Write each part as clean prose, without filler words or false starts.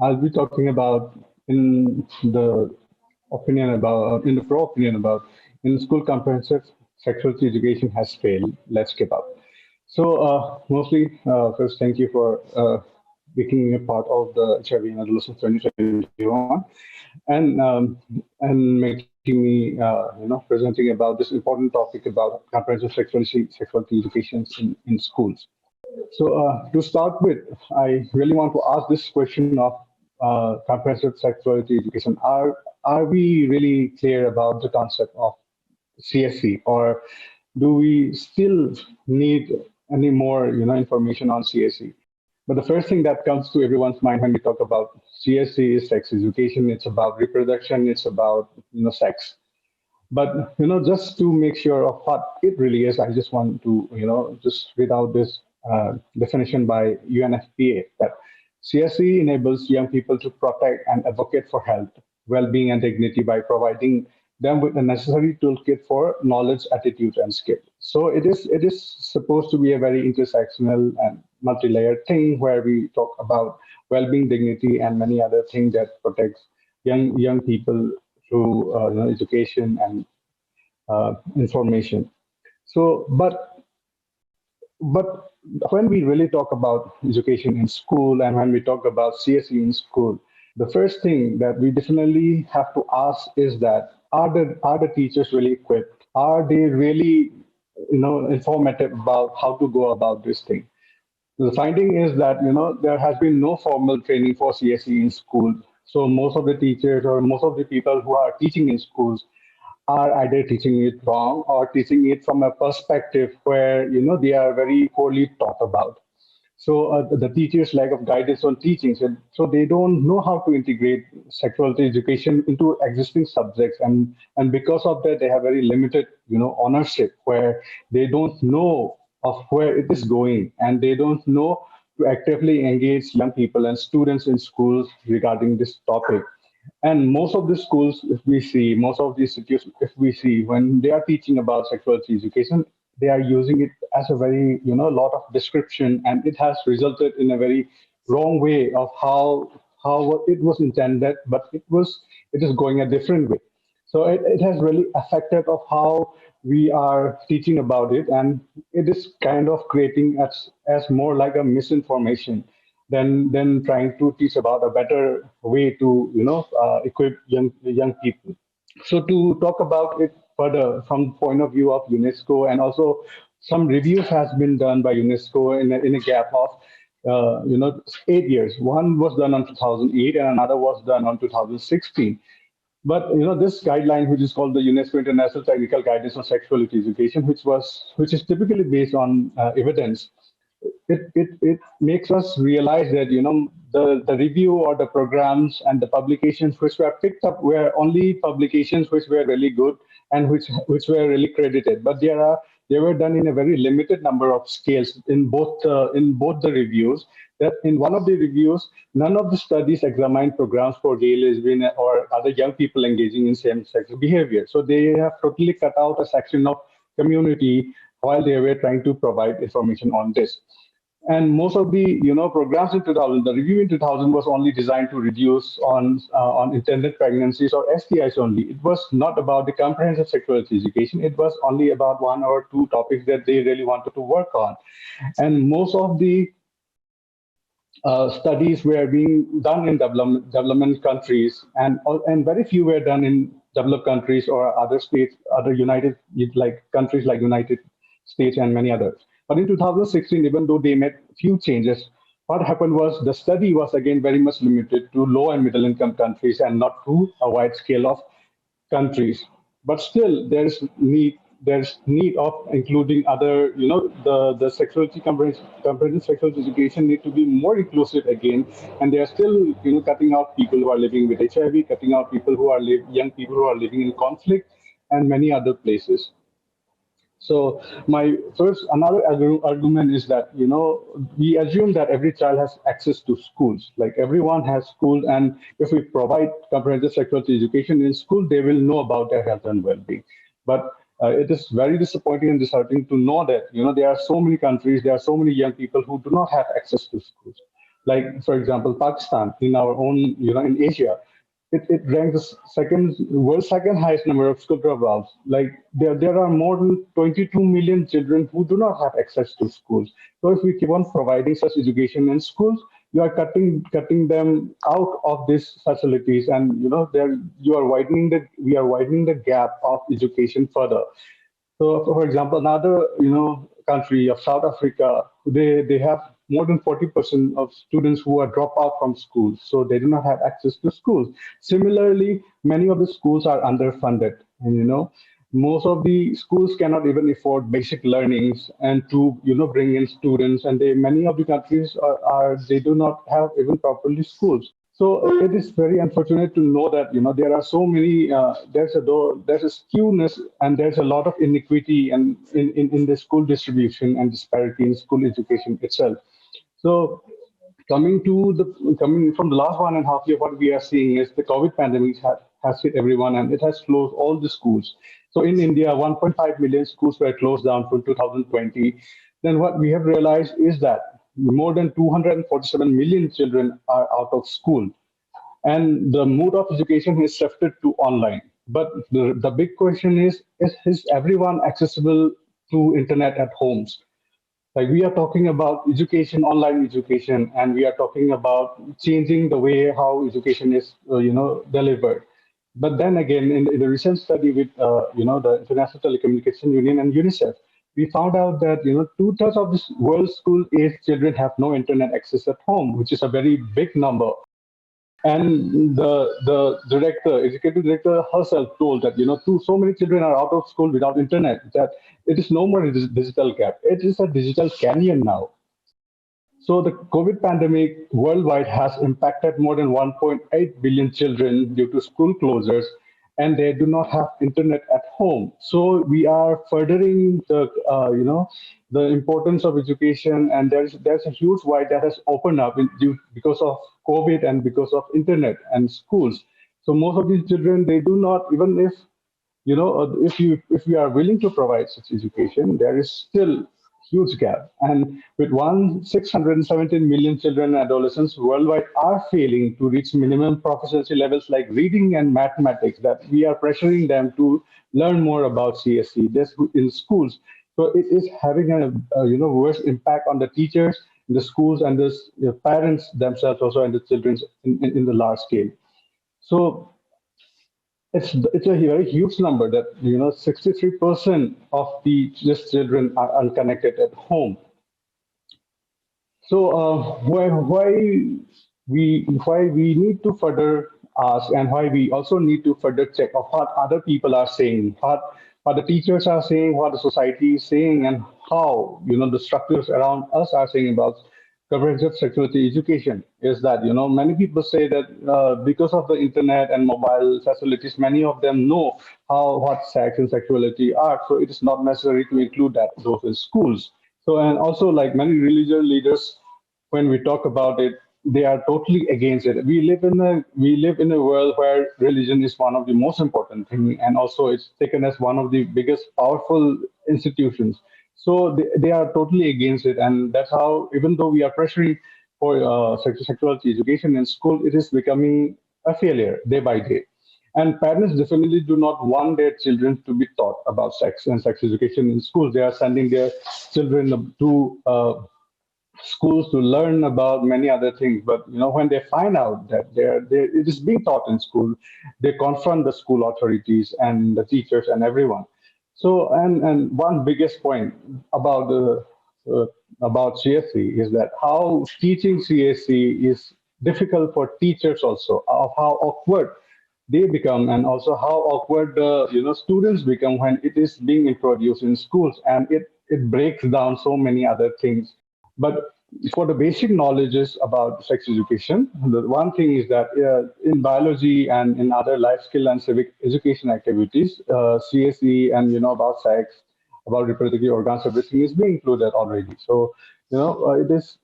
I'll be talking about in the in the pro opinion about in school comprehensive sexuality education has failed. Let's skip up. So mostly, first, thank you for being a part of the HIV and Adolescence 2021, and making me presenting about this important topic about comprehensive sexuality education in schools. So to start with, I really want to ask this question of comprehensive sexuality education. Are we really clear about the concept of CSC, or do we still need any more information on CSC? But the first thing that comes to everyone's mind when we talk about CSC is sex education. It's about reproduction. It's about sex. But just to make sure of what it really is, I just want to just read out this definition by UNFPA that CSE enables young people to protect and advocate for health, well-being, and dignity by providing them with the necessary toolkit for knowledge, attitude, and skill. So it is supposed to be a very intersectional and multi-layered thing where we talk about well-being, dignity, and many other things that protects young people through education and information. So, but when we really talk about education in school and when we talk about CSE in school, the first thing that we definitely have to ask is that are the teachers really equipped? Are they really informative about how to go about this thing? The finding is that there has been no formal training for CSE in schools. So most of the teachers or most of the people who are teaching in schools are either teaching it wrong or teaching it from a perspective where they are very poorly taught about. So the teachers' lack of guidance on teaching, so they don't know how to integrate sexuality education into existing subjects, and because of that, they have very limited, ownership where they don't know of where it is going, and they don't know to actively engage young people and students in schools regarding this topic. And most of the schools, if we see, most of the institutions, if we see, when they are teaching about sexuality education, they are using it as a very, lot of description, and it has resulted in a very wrong way of how it was intended, but it is going a different way. So it has really affected of how we are teaching about it, and it is kind of creating as more like a misinformation than trying to teach about a better way to equip young people. So to talk about it further from the point of view of UNESCO, and also some reviews has been done by UNESCO in a gap of 8 years. One was done on 2008 and another was done on 2016. But this guideline, which is called the UNESCO International Technical Guidance on Sexuality Education, which is typically based on evidence, it makes us realize that the review or the programs and the publications which were picked up were only publications which were really good and which were really credited, but they were done in a very limited number of scales in both the reviews. That in one of the reviews, none of the studies examined programs for gay, lesbian, or other young people engaging in same-sex behavior. So they have totally cut out a section of community while they were trying to provide information on this. And most of the programs in 2000, the review in 2000 was only designed to reduce on intended pregnancies or STIs only. It was not about the comprehensive sexuality education. It was only about one or two topics that they really wanted to work on. And most of the studies were being done in development countries, and very few were done in developed countries or other states, other United like countries like United States and many others. But in 2016, even though they made few changes, what happened was the study was again very much limited to low and middle income countries and not to a wide scale of countries. But still, there's need of including other, the sexuality comprehensive sexual education need to be more inclusive again, and they are still, cutting out people who are living with HIV, cutting out people who are young people who are living in conflict, and many other places. So my first another argument is that we assume that every child has access to schools. Like everyone has school, and if we provide comprehensive sexuality education in school, they will know about their health and well-being. But it is very disappointing and disheartening to know that there are so many countries, there are so many young people who do not have access to schools. Like, for example, Pakistan in our own, in Asia, it ranks second, world second highest number of school dropouts. Like there are more than 22 million children who do not have access to schools. So if we keep on providing such education in schools, you are cutting them out of these facilities, and there you are widening the we are widening the gap of education further. So, for example, another country of South Africa, they have more than 40% of students who are drop out from schools, so they do not have access to schools. Similarly, many of the schools are underfunded, and most of the schools cannot even afford basic learnings and to bring in students, and many of the countries are they do not have even properly schools. So it is very unfortunate to know that there are so many. There's a skewness and there's a lot of inequity and in the school distribution and disparity in school education itself. So coming from the last 1.5 year, what we are seeing is the COVID pandemic has hit everyone and it has closed all the schools. So in India, 1.5 million schools were closed down from 2020. Then what we have realized is that more than 247 million children are out of school, and the mode of education is shifted to online. But the big question is everyone accessible to internet at homes? Like we are talking about education, online education, and we are talking about changing the way how education is, delivered. But then again, in the recent study with, the International Telecommunication Union and UNICEF, we found out that, two-thirds of this world's school-age children have no internet access at home, which is a very big number. And the director, executive director herself told that so many children are out of school without internet that it is no more a digital gap. It is a digital canyon now. So the COVID pandemic worldwide has impacted more than 1.8 billion children due to school closures, and they do not have internet at home. So we are furthering the importance of education, and there's a huge void that has opened up because of COVID and because of internet and schools. So most of these children, they do not, even if if we are willing to provide such education, there is still huge gap. And with 617 million children and adolescents worldwide are failing to reach minimum proficiency levels like reading and mathematics, that we are pressuring them to learn more about CSE this in schools. So it is having a worse impact on the teachers, the schools, and the parents themselves also, and the children in the large scale. So it's a very huge number that 63% of the just children are unconnected at home. So why we need to further ask, and why we also need to further check of what other people are saying, what the teachers are saying, what the society is saying, and how the structures around us are saying about comprehensive sexuality education. Is that many people say that because of the internet and mobile facilities, many of them know what sex and sexuality are, so it is not necessary to include those in schools. So, and also, like many religious leaders, when we talk about it, they are totally against it. We live in a world where religion is one of the most important thing, and also it's taken as one of the biggest powerful institutions. So they are totally against it, and that's how, even though we are pressuring for sexuality education in school, it is becoming a failure day by day. And parents definitely do not want their children to be taught about sex and sex education in schools. They are sending their children to schools to learn about many other things. But when they find out that it is being taught in school, they confront the school authorities and the teachers and everyone. So, and one biggest point about the about CSE is that how teaching CSE is difficult for teachers also, of how awkward they become, and also how awkward the students become when it is being introduced in schools, and it breaks down so many other things. But for the basic knowledges about sex education, the one thing is that in biology and in other life skill and civic education activities, CSE and about sex, about reproductive organs, everything is being included already. So it is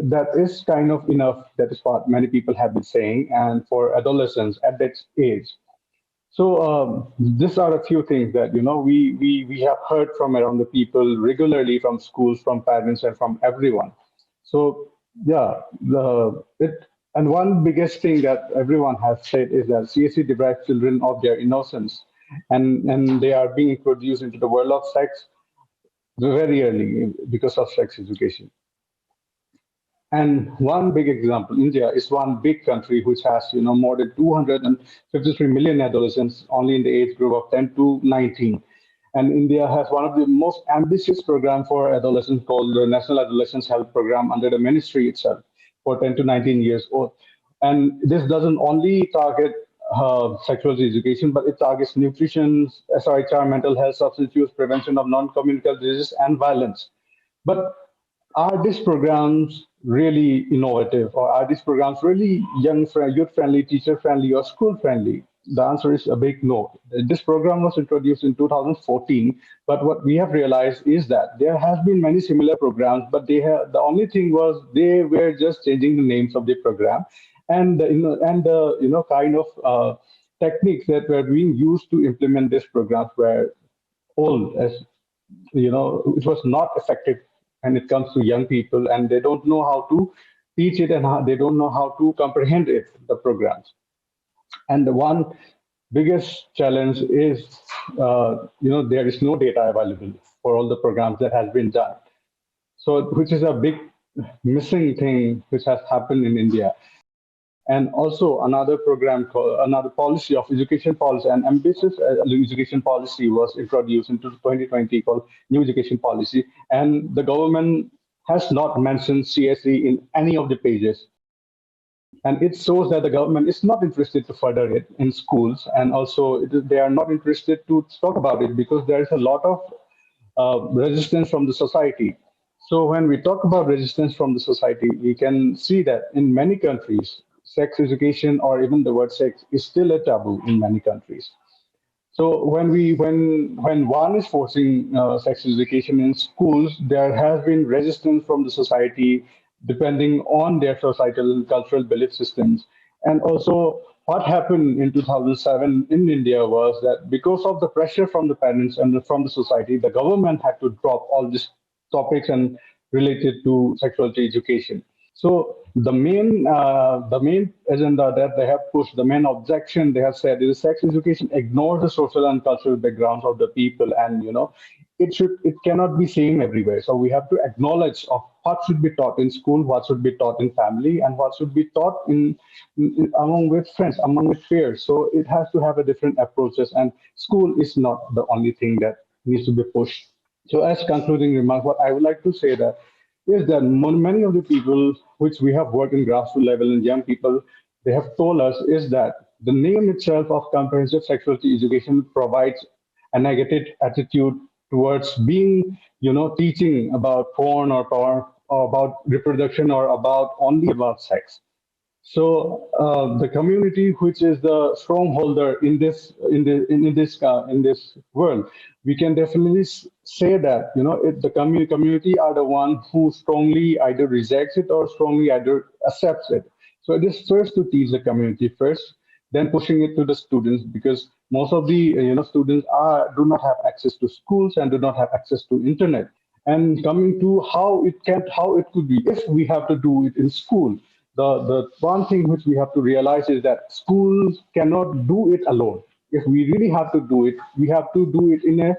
that is kind of enough. That is what many people have been saying. And for adolescents at that age, so these are a few things that we have heard from around the people regularly, from schools, from parents, and from everyone. So Yeah, and one biggest thing that everyone has said is that CSE deprives children of their innocence, and they are being introduced into the world of sex very early because of sex education. And one big example, India is one big country which has, more than 253 million adolescents only in the age group of 10 to 19. And India has one of the most ambitious program for adolescents called the National Adolescence Health Program under the ministry itself for 10 to 19 years old. And this doesn't only target sexuality education, but it targets nutrition, SRHR, mental health, substance use, prevention of non-communicable diseases, and violence. But are these programs really innovative, or are these programs really youth friendly, teacher friendly, or school friendly? The answer is a big no. This program was introduced in 2014, but what we have realized is that there has been many similar programs, but the only thing was they were just changing the names of the program, and the kind of techniques that were being used to implement these programs were old, as it was not effective when it comes to young people, and they don't know how to teach it, and they don't know how to comprehend it, the programs. And the one biggest challenge is, there is no data available for all the programs that has been done. So, which is a big missing thing which has happened in India. And also another program called another policy of education policy, and ambitious education policy was introduced into 2020 called new education policy, and the government has not mentioned CSE in any of the pages, and it shows that the government is not interested to further it in schools, and also they are not interested to talk about it because there is a lot of resistance from the society. So when we talk about resistance from the society, we can see that in many countries, sex education or even the word sex is still a taboo in many countries. So when one is forcing sex education in schools, there has been resistance from the society, depending on their societal and cultural belief systems. And also, what happened in 2007 in India was that because of the pressure from the parents and from the society, the government had to drop all these topics and related to sexuality education. So the main agenda that they have pushed, the main objection they have said is sex education ignores the social and cultural backgrounds of the people, and it cannot be same everywhere. So we have to acknowledge of what should be taught in school, what should be taught in family, and what should be taught among with friends, among with peers. So it has to have a different approaches, and school is not the only thing that needs to be pushed. So, as concluding remarks, what I would like to say that is that many of the people which we have worked in grassroots level and young people, they have told us is that the name itself of comprehensive sexuality education provides a negative attitude towards being, teaching about porn or about reproduction or about only about sex. So the community, which is the strongholder in this world, we can definitely say that the community are the one who strongly either rejects it or strongly either accepts it. So it is first to teach the community first, then pushing it to the students, because most of the students do not have access to schools and do not have access to internet. And coming to how it could be if we have to do it in school, the one thing which we have to realize is that schools cannot do it alone. If we really have to do it, we have to do it in a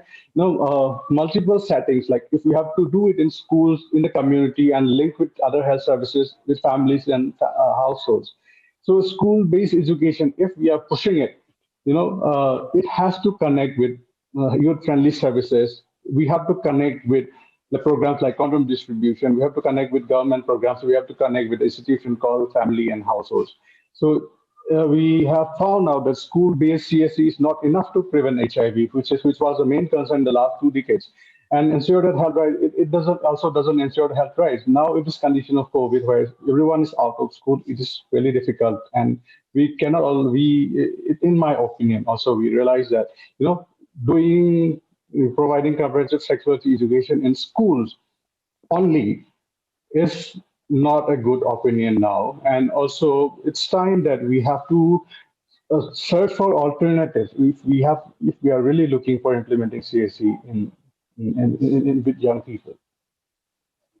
multiple settings. Like if we have to do it in schools, in the community, and link with other health services, with families and households. So school-based education, if we are pushing it, it has to connect with youth-friendly services. We have to connect with the programs like condom distribution. We have to connect with government programs. We have to connect with institutions called family and households. So we have found out that school-based CSE is not enough to prevent HIV, which was the main concern in the last 2 decades. And ensure that health rights, it doesn't ensure health rights. Now it is condition of COVID, where everyone is out of school. It is really difficult, and we cannot all in my opinion, also we realize that doing providing comprehensive sexuality education in schools only is not a good opinion now. And also, it's time that we have to search for alternatives if we are really looking for implementing CSE in with young people.